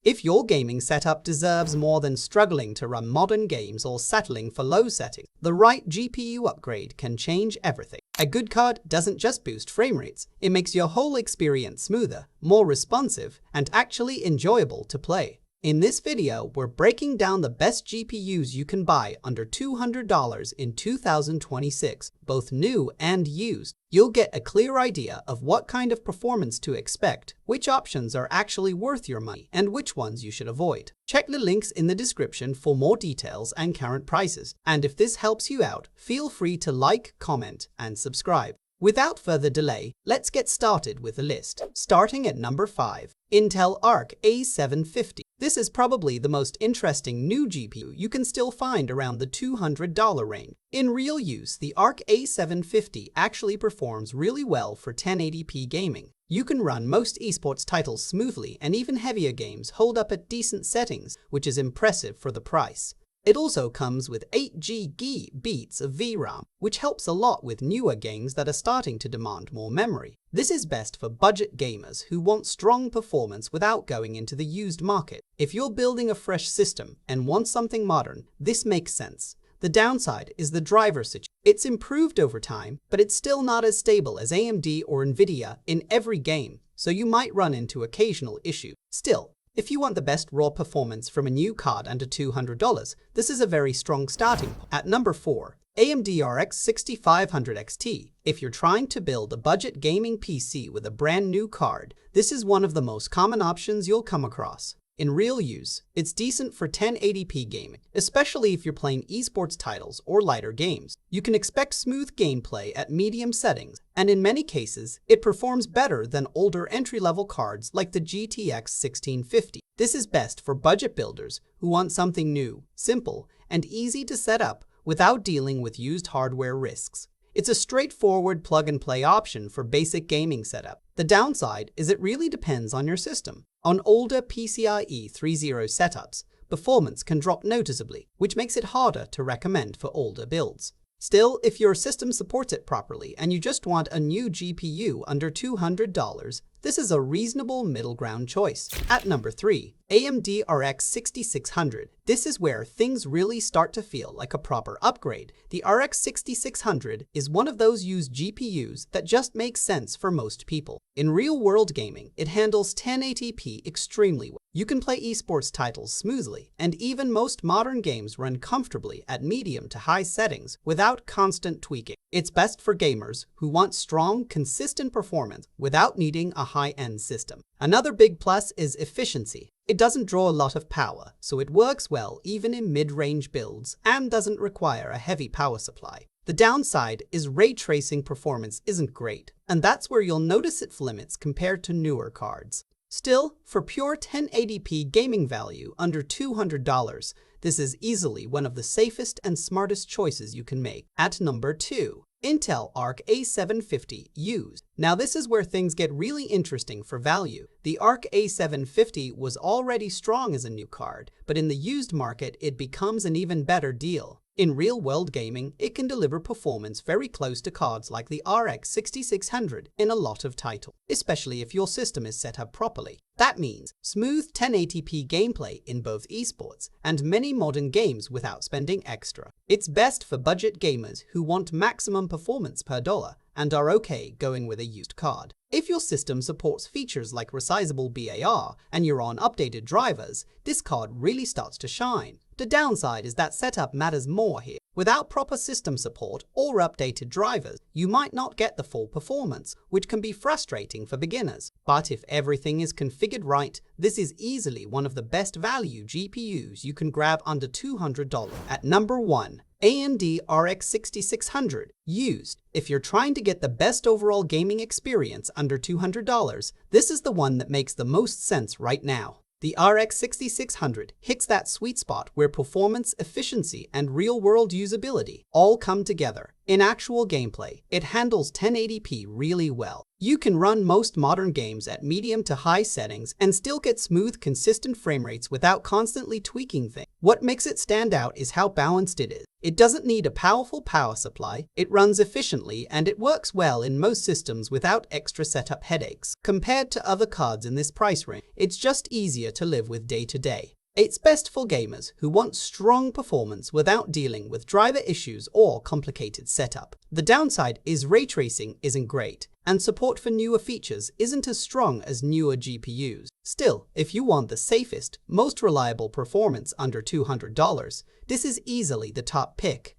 If your gaming setup deserves more than struggling to run modern games or settling for low settings, the right GPU upgrade can change everything. A good card doesn't just boost frame rates, it makes your whole experience smoother, more responsive, and actually enjoyable to play. In this video, we're breaking down the best GPUs you can buy under $200 in 2026, both new and used. You'll get a clear idea of what kind of performance to expect, which options are actually worth your money, and which ones you should avoid. Check the links in the description for more details and current prices. And if this helps you out, feel free to like, comment, and subscribe. Without further delay, let's get started with the list. Starting at number 5, Intel Arc A750. This is probably the most interesting new GPU you can still find around the $200 range. In real use, the Arc A750 actually performs really well for 1080p gaming. You can run most esports titles smoothly, and even heavier games hold up at decent settings, which is impressive for the price. It also comes with 8 GB of VRAM, which helps a lot with newer games that are starting to demand more memory. This is best for budget gamers who want strong performance without going into the used market. If you're building a fresh system and want something modern, this makes sense. The downside is the driver situation. It's improved over time, but it's still not as stable as AMD or Nvidia in every game, so you might run into occasional issues. Still, if you want the best raw performance from a new card under $200, this is a very strong starting point. At number 4, AMD RX 6500 XT. If you're trying to build a budget gaming PC with a brand new card, this is one of the most common options you'll come across. In real use, it's decent for 1080p gaming, especially if you're playing esports titles or lighter games. You can expect smooth gameplay at medium settings, and in many cases, it performs better than older entry-level cards like the GTX 1650. This is best for budget builders who want something new, simple, and easy to set up without dealing with used hardware risks. It's a straightforward plug-and-play option for basic gaming setup. The downside is it really depends on your system. On older PCIe 3.0 setups, performance can drop noticeably, which makes it harder to recommend for older builds. Still, if your system supports it properly and you just want a new GPU under $200, this is a reasonable middle ground choice. At number 3, AMD RX 6600. This is where things really start to feel like a proper upgrade. The RX 6600 is one of those used GPUs that just makes sense for most people. In real-world gaming, it handles 1080p extremely well. You can play esports titles smoothly, and even most modern games run comfortably at medium to high settings without constant tweaking. It's best for gamers who want strong, consistent performance without needing a high-end system. Another big plus is efficiency. It doesn't draw a lot of power, so it works well even in mid-range builds and doesn't require a heavy power supply. The downside is ray tracing performance isn't great, and that's where you'll notice its limits compared to newer cards. Still, for pure 1080p gaming value under $200, this is easily one of the safest and smartest choices you can make. At number 2, Intel Arc A750 used. Now this is where things get really interesting for value. The Arc A750 was already strong as a new card, but in the used market it becomes an even better deal. In real-world gaming, it can deliver performance very close to cards like the RX 6600 in a lot of titles, especially if your system is set up properly. That means smooth 1080p gameplay in both esports and many modern games without spending extra. It's best for budget gamers who want maximum performance per dollar and are okay going with a used card. If your system supports features like resizable BAR and you're on updated drivers, this card really starts to shine. The downside is that setup matters more here. Without proper system support or updated drivers, you might not get the full performance, which can be frustrating for beginners. But if everything is configured right, this is easily one of the best value GPUs you can grab under $200. At number 1, AMD RX 6600 used. If you're trying to get the best overall gaming experience under $200, this is the one that makes the most sense right now. The RX 6600 hits that sweet spot where performance, efficiency, and real-world usability all come together. In actual gameplay, it handles 1080p really well. You can run most modern games at medium to high settings and still get smooth, consistent frame rates without constantly tweaking things. What makes it stand out is how balanced it is. It doesn't need a powerful power supply, it runs efficiently, and it works well in most systems without extra setup headaches. Compared to other cards in this price range, it's just easier to live with day to day. It's best for gamers who want strong performance without dealing with driver issues or complicated setup. The downside is ray tracing isn't great, and support for newer features isn't as strong as newer GPUs. Still, if you want the safest, most reliable performance under $200, this is easily the top pick.